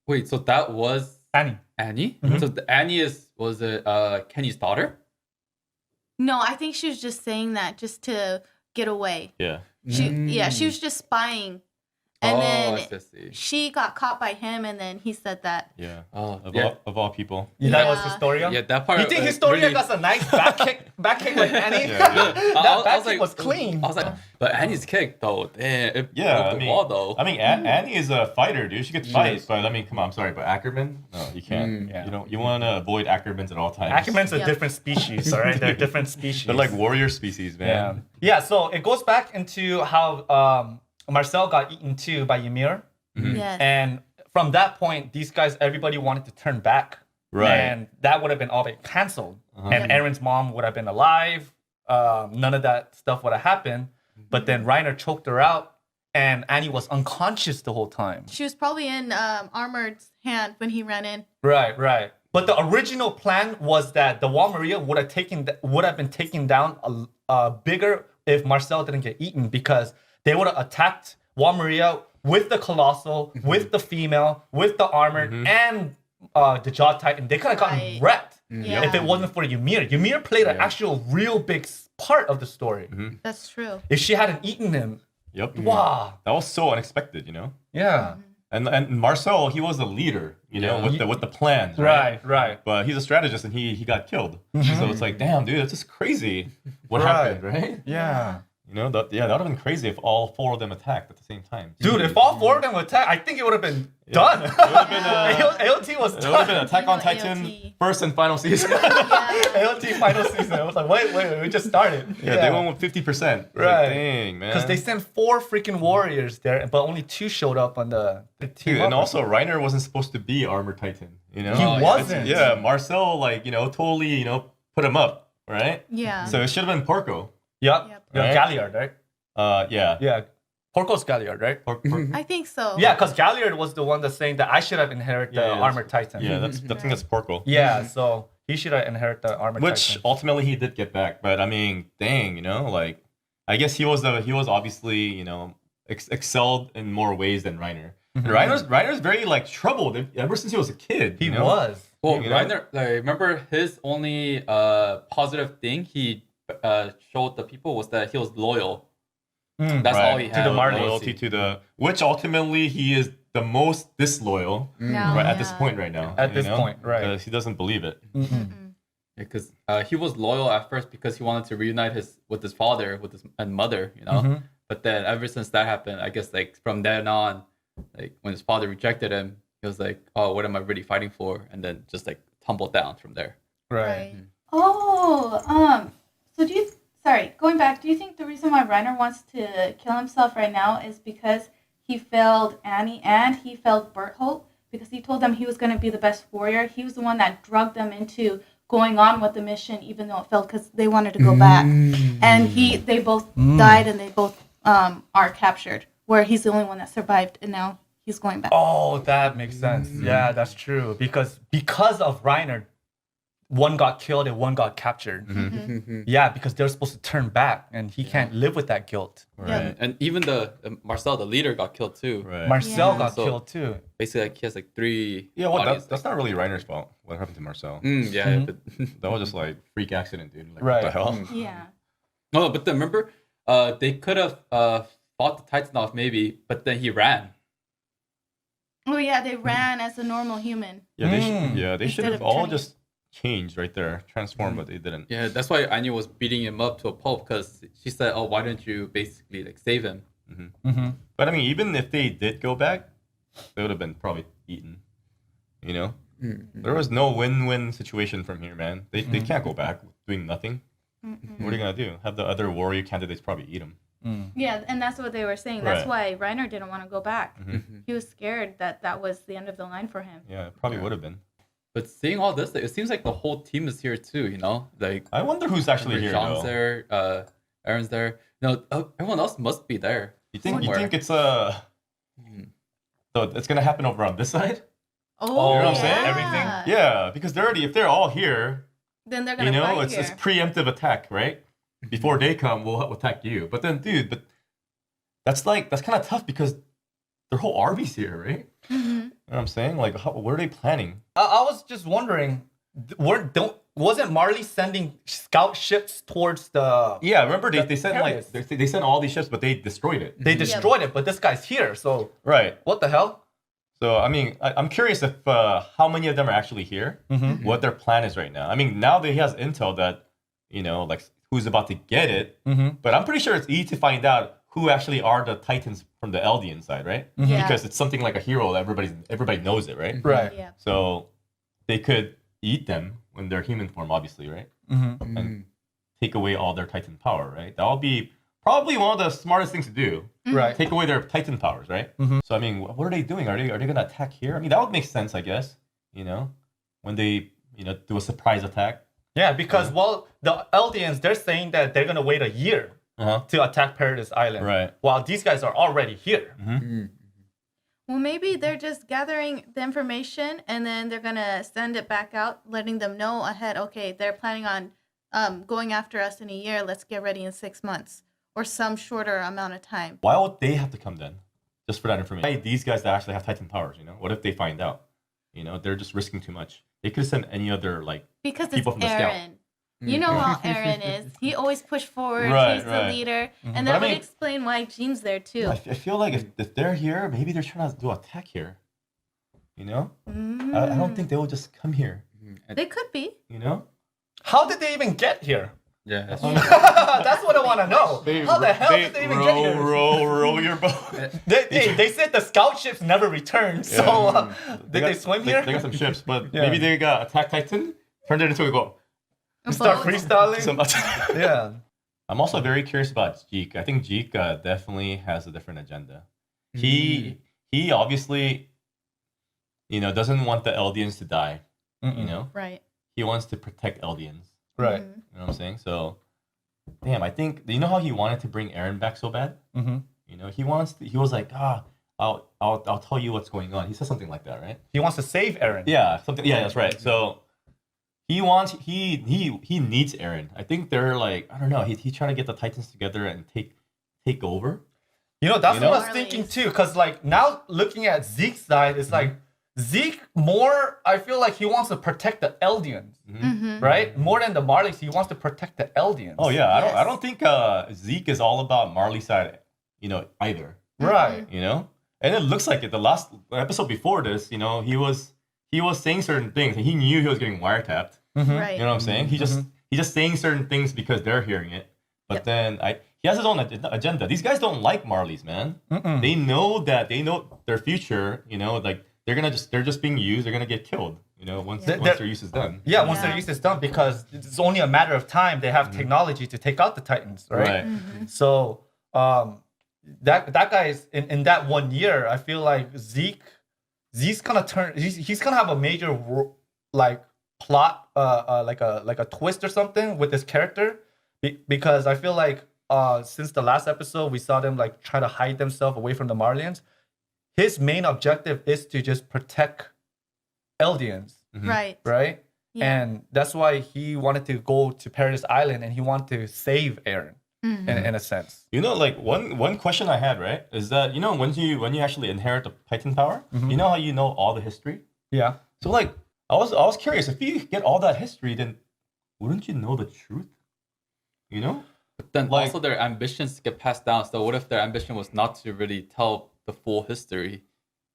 Wait, so that was Annie. Annie? Mhm. So Annie was it Kenny's daughter? No, I think she was just saying that just to get away. Yeah. She was just spying. And then I see. she got caught by him, and then he said that. Yeah. Oh, Of all people. That was Yeah. Historia? Yeah, that part. You think Historia really- got a nice back kick like Annie? Yeah, That back kick was clean. I was like, but Annie's kick though, damn, it Yeah, broke I the mean, wall though. I mean, Annie is a fighter, dude. She could fight, is. but I mean, come on, I'm sorry, but Ackerman, no, you can't. Yeah. You don't. You want to avoid Ackermans at all times. Ackerman's a Yep. different species, all right? They're different species. They're like warrior species, yeah. man. Yeah, so it goes back into how Marcel got eaten too by Ymir. Mhm. Yes. And from that point, these guys, everybody wanted to turn back. Right. And that would have been all been canceled. Uh-huh. And Aaron's mom would have been alive. None of that stuff would have happened. But then Reiner choked her out, and Annie was unconscious the whole time. She was probably in Armored's hand when he ran in. Right. But the original plan was that the Wall Maria would have been taken down bigger if Marcel didn't get eaten, because they would have attacked Wall Maria with the Colossal, with the female, with the Armored, and the Jaw Titan. They could have gotten Right. wrecked Yeah. if it wasn't for Ymir. Ymir played an actual real big part of the story. That's true. If she hadn't eaten him, Yep. wow. That was so unexpected, you know. Yeah. And Marcel, he was a leader, you know, with the plans, right? Right. But he's a strategist, and he got killed. So it's like, damn, dude, that's just crazy. What Right. happened, right? Yeah. You know, that would have been crazy if all four of them attacked at the same time. Dude, if all four of them would attack, I think it would have been done. It would have been AOT was it would have been done. Attack on You know, Titan AOT. first and final season. Yeah. AOT final season. I was like, wait, we just started. Yeah, they went with 50%. Right. Like, dang, man. Because they sent 4 freaking warriors there, but only 2 showed up on the team. Dude, and up. also Reiner wasn't supposed to be Armored Titan, you know? He wasn't. Yeah, Marcel, like, you know, totally, you know, put him up, right? Yeah. So it should have been Porco. Yep. Yep. Yeah, Right? Galliard, right? Yeah. Yeah. Porco's Galliard, right? I think so. Yeah, because Galliard was the one that's saying that I should have inherited the Yeah, Armored Titan. Yeah, I think that's Porco. Yeah, so he should have inherited the Armored Which Titan. ultimately he did get back, but I mean, dang, you know, like I guess he was obviously, you know, excelled in more ways than Reiner. And Reiner's very like troubled ever since he was a kid. He you know? was. Well, You know? Reiner, like, remember his only positive thing he showed the people was that he was loyal. That's all he Right. had. To the Marley. Loyalty to the, which ultimately he is the most disloyal Now, right, at this yeah. point right now. At you this know? point, right. Because he doesn't believe it. Because he was loyal at first because he wanted to reunite with his father, and mother, you know. But then ever since that happened, I guess like from then on, like when his father rejected him, he was like, "Oh, what am I really fighting for?" And then just like tumbled down from there. Right. Oh, so going back, do you think the reason why Reiner wants to kill himself right now is because he failed Annie and he failed Berthold? Because he told them he was going to be the best warrior. He was the one that drugged them into going on with the mission, even though it failed, because they wanted to go back. And they both died, and they both are captured, where he's the only one that survived, and now he's going back. Oh, that makes sense. Yeah, that's true. Because of Reiner, one got killed and one got captured. Yeah, because they're supposed to turn back, and he can't live with that guilt. Right. And even the Marcel, the leader, got killed too. Right. Marcel Yeah. got So- killed too. Basically, like, he has like 3. Yeah, well, bodies. that's not really Reiner's fault. What happened to Marcel? Yeah, but That was just like freak accident, dude. Like, Right. what the hell? Yeah. no, but then remember, they could have fought the Titan off maybe, but then he ran. Oh yeah, they ran as a normal human. Yeah, they should Instead have of all turning. just changed right there, transformed, but they didn't. Yeah, that's why Anya was beating him up to a pulp because she said, "Oh, why didn't you basically like save him?" But I mean, even if they did go back, they would have been probably eaten. You know, there was no win-win situation from here, man. They can't go back doing nothing. What are you gonna do? Have the other warrior candidates probably eat them? Yeah, and that's what they were saying. That's Right. why Reiner didn't want to go back. He was scared that was the end of the line for him. Yeah, it probably would have been. But seeing all this, like, it seems like the whole team is here too. You know, like I wonder who's actually here Jean's though. there, Aaron's there. No, everyone else must be there. You think somewhere. it's so it's gonna happen over on this side? Oh, You know what I'm saying? Everything? Yeah, because if they're all here, Then they're you gonna know, fight it's here. preemptive attack, right? Before they come, we'll attack you. But then, dude, that's kind of tough because their whole army's here, right? Mm-hmm. You know what I'm saying? Like, what are they planning? I was just wondering, wasn't Marley sending scout ships towards the? Yeah, remember they sent Paris. like they sent all these ships, but they destroyed it. They destroyed it, but this guy's here. So Right. what the hell? So I mean, I'm curious if how many of them are actually here. What their plan is right now. I mean, now that he has intel that like who's about to get it, but I'm pretty sure it's easy to find out who actually are the Titans from the Eldian side, right? Yeah. Because it's something like a hero that everybody knows it, right? Right. Yeah. So they could eat them when they're human form, obviously, right? And take away all their Titan power, right? That'll be probably one of the smartest things to do. Right. Take away their Titan powers, right? So I mean, what are they doing? Are they gonna attack here? I mean, that would make sense, I guess. When they do a surprise attack. Yeah, because the Eldians, they're saying that they're gonna wait a year to attack Paradise Island. Right. While these guys are already here. Well, maybe they're just gathering the information and then they're gonna send it back out, letting them know ahead. Okay, they're planning on going after us in a year. Let's get ready in 6 months or some shorter amount of time. Why would they have to come then? Just for that information. Why these guys that actually have Titan powers, what if they find out? They're just risking too much. They could send any other Because it's people from the scout. Aaron. You know how Aaron is. He always pushed forward. Right, He's the right. leader. And But that I would mean- explain why Jean's there too. I feel like if they're here, maybe they're trying to do an attack here. I don't think they will just come here. They could be. How did they even get here? Yeah, that's That's what I want to know. How the hell did they even get here? row your boat. They said the scout ships never returned. So did they swim here? They got some ships, but Yeah. maybe they got Attack Titan, turned it into a goal. Start Boat. freestyling? Some Yeah. I'm also very curious about Jeek. I think Jeek definitely has a different agenda. He obviously, doesn't want the Eldians to die. Right. He wants to protect Eldians. Right. Mm-hmm. You know what I'm saying? So, damn, I think how he wanted to bring Aaron back so bad. He was like, I'll tell you what's going on. He said something like that, right? He wants to save Aaron. Yeah, something. Yeah, that's right. So he needs Aaron. I think they're like, I don't know. He's trying to get the Titans together and take over. That's what I was Marleys. thinking too. Because now looking at Zeke's side, it's like Zeke more. I feel like he wants to protect the Eldians, right? More than the Marleys, he wants to protect the Eldians. Oh yeah, Yes. I don't think Zeke is all about Marley's side, either. Right. And it looks like it. The last episode before this, he was saying certain things, and he knew he was getting wiretapped. Right. You know what I'm saying? He's just saying certain things because they're hearing it. But then he has his own agenda. These guys don't like Marleys, man. They know their future. Like they're just being used. They're gonna get killed. Once their use is done. Yeah, once Yeah. their use is done, because it's only a matter of time. They have technology to take out the Titans, right? So that guy is in that 1 year. I feel like Zeke's gonna turn. He's gonna have a major plot, like a twist or something with this character, because I feel like since the last episode we saw them try to hide themselves away from the Marlians. His main objective is to just protect Eldians, Right. right? Yeah. And that's why he wanted to go to Paradise Island and he wanted to save Aaron in a sense. One question I had, right, is that when you actually inherit the Titan power, you know how you know all the history. Yeah. So I was curious, if you get all that history, then wouldn't you know the truth? But then also their ambitions get passed down. So what if their ambition was not to really tell the full history?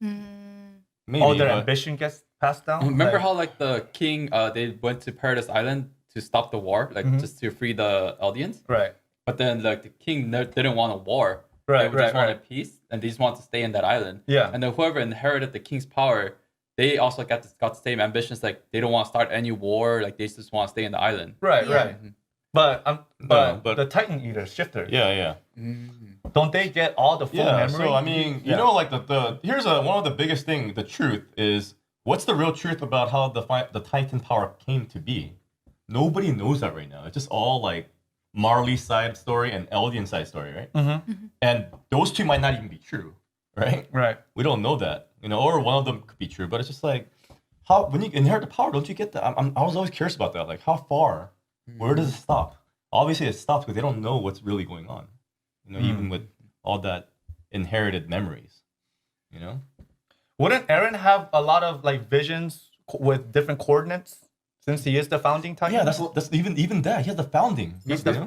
Maybe, All their but- ambition gets passed down. Remember how the king they went to Paradise Island to stop the war, just to free the Eldians? Right. But then the king didn't want a war. Right, They just right, wanted peace, and they just wanted to stay in that island. Yeah. And then whoever inherited the king's power, they also got the same ambitions. Like they don't want to start any war. Like they just want to stay in the island. Right, Yeah. right. But but- the Titan Eaters, shifters, Yeah. don't they get all the full Yeah, memory? so I mean, here's one of the biggest thing. The truth is, what's the real truth about how the Titan power came to be? Nobody knows that right now. It's just all Marley's side story and Eldian side story, right? And those two might not even be true, right? Right. We don't know that, or one of them could be true. But it's just how when you inherit the power, don't you get that? I was always curious about that. How far? Where does it stop? Obviously, it stops because they don't know what's really going on. Even with all that inherited memories, Wouldn't Eren have a lot of like visions with different coordinates since he is the founding Titan? Yeah, that's even that. He has the founding.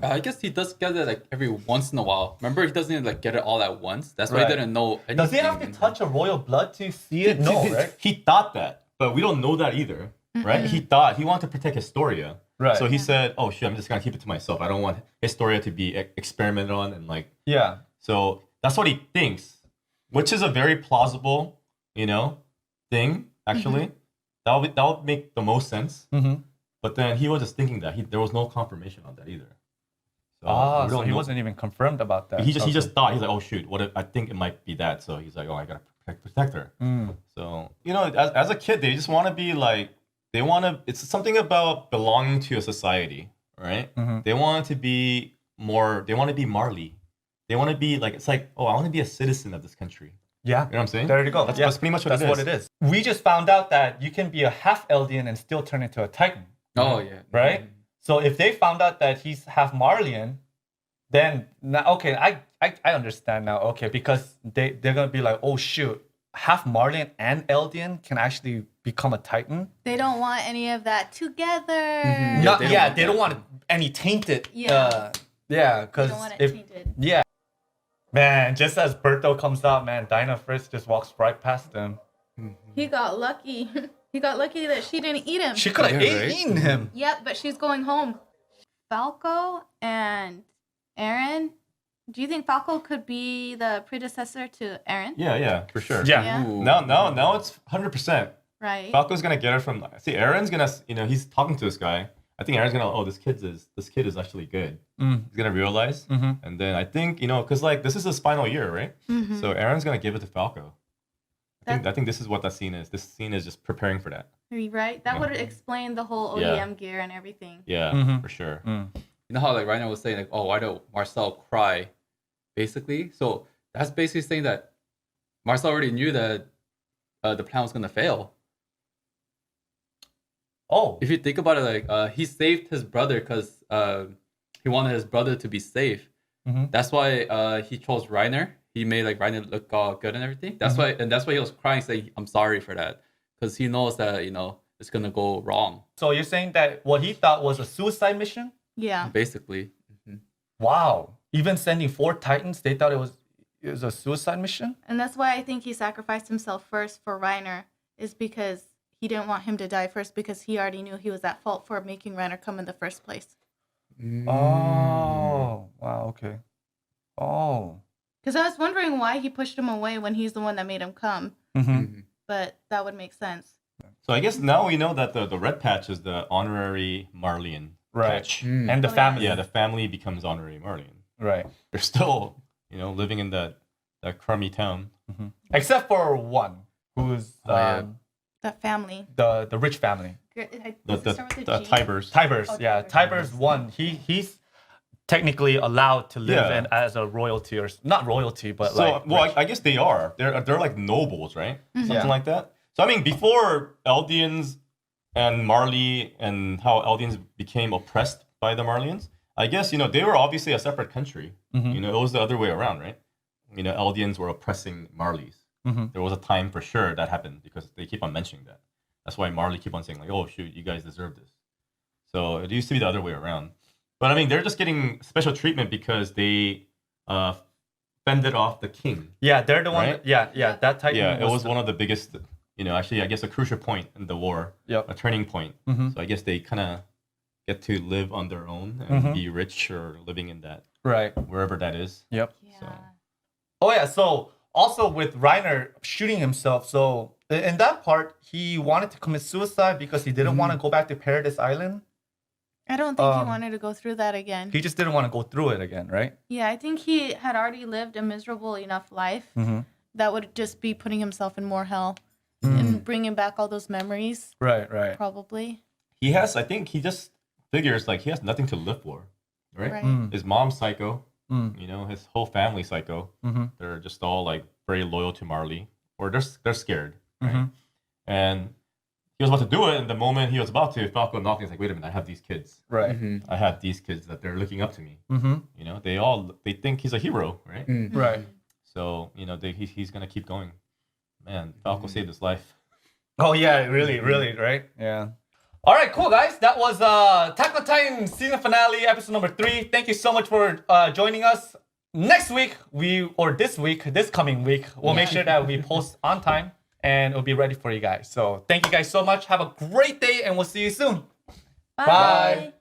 I guess he does get it like every once in a while. Remember, he doesn't like get it all at once. That's why Right. he didn't know anything. Does he have to touch a royal blood to see it? No, right? He thought that, but we don't know that either, right? He thought he wanted to protect Historia. Right. So he said, "Oh shit, I'm just gonna keep it to myself. I don't want Historia to be experimented on and like." Yeah. So that's what he thinks, which is a very plausible, thing. Actually, that would make the most sense. Mm-hmm. But then he was just thinking that there was no confirmation on that either. So we So don't he know. wasn't even confirmed about that. He just thought, he's like, oh shoot, what if I think it might be that. So he's like, oh, I gotta protect her. So as a kid, they just want to be like, it's something about belonging to a society, right? They want to be Marley. They want to be like, it's like, oh, I want to be a citizen of this country. Yeah. You know what I'm saying? There you go. That's pretty much what That's it is. what it is. We just found out that you can be a half Eldian and still turn into a Titan. Oh yeah. Right? So if they found out that he's half Marlian, then now okay, I understand now. Okay, because they're gonna be like, oh shoot, half Marlian and Eldian can actually become a Titan. They don't want any of that together. They don't want any tainted. Yeah. They They because don't want it if tainted. man, just as Berto comes out, man, Dinah first just walks right past him. He got lucky. He got lucky that she didn't eat him. She could have Yeah, right? eaten him. Yep, but she's going home. Falco and Eren. Do you think Falco could be the predecessor to Eren? Yeah, for sure. Yeah. Yeah. Ooh. Now it's 100%. Right. Falco's gonna get her from. See, Aaron's gonna. He's talking to this guy. I think Aaron's gonna. Oh, this kid is actually good. He's gonna realize, and then I think because like this is his final year, right? So Aaron's gonna give it to Falco. I think this is what that scene is. This scene is just preparing for that. Right? That would explain the whole ODM gear and everything. Yeah, for sure. You know how like Rhino was saying like, oh, why did Marcel cry? Basically, so that's basically saying that Marcel already knew that the plan was gonna fail. Oh. If you think about it, like he saved his brother because he wanted his brother to be safe. That's why he chose Reiner. He made like Reiner look good and everything. That's why he was crying, saying, "I'm sorry for that," because he knows that it's gonna go wrong. So you're saying that what he thought was a suicide mission? Yeah. Basically. Wow. Even sending 4 Titans, they thought it was a suicide mission? And that's why I think he sacrificed himself first for Reiner, is because he didn't want him to die first because he already knew he was at fault for making Reiner come in the first place. Oh. Wow, okay. Oh. Because I was wondering why he pushed him away when he's the one that made him come. But that would make sense. So I guess now we know that the red patch is the honorary Marlian patch. And the Oh, family. Yeah, the family becomes honorary Marlian. Right. They're still, living in that crummy town. Except for one, who's yeah. That family. the rich family. Does it start with a The G? Tibers. Tibers, Oh, yeah. Tibers. Tibers one. He's technically allowed to live Yeah. in as a royalty or not royalty, but So, like well, rich. I guess they are. They're like nobles, right? Something Yeah. like that. So, I mean, before Eldians and Marley and how Eldians became oppressed by the Marlians, I guess, they were obviously a separate country. It was the other way around, right? Eldians were oppressing Marleys. There was a time for sure that happened because they keep on mentioning that. That's why Marley keep on saying like, oh, shoot, you guys deserve this. So it used to be the other way around. But I mean, they're just getting special treatment because they fended off the king. Yeah, they're the one. Right? Yeah. That Titan. Yeah, it was one of the biggest, actually, I guess a crucial point in the war, Yep. a turning point. So I guess they kind of get to live on their own and be rich or living in that, right. wherever that is. Yep. Yeah. So. Oh yeah. So also with Reiner shooting himself, so in that part he wanted to commit suicide because he didn't want to go back to Paradise Island. I don't think he wanted to go through that again. He just didn't want to go through it again, right? Yeah, I think he had already lived a miserable enough life that would just be putting himself in more hell and bringing back all those memories, Right. probably. I think he just figures like he has nothing to live for, right? Right. His mom's psycho, his whole family psycho. They're just all like very loyal to Marley, or they're scared, right? And he was about to do it, and the moment he was about to, Falco knocked. He's like, "Wait a minute, I have these kids. Right. I have these kids that they're looking up to me. They think he's a hero, right? Right. So he's gonna keep going. Man, Falco saved his life. Oh yeah, really, right? Yeah. All right, cool guys. That was Attack on Titan season finale, episode number 3. Thank you so much for joining us. Next week, this coming week, we'll make sure that we post on time and it'll be ready for you guys. So thank you guys so much. Have a great day and we'll see you soon. Bye.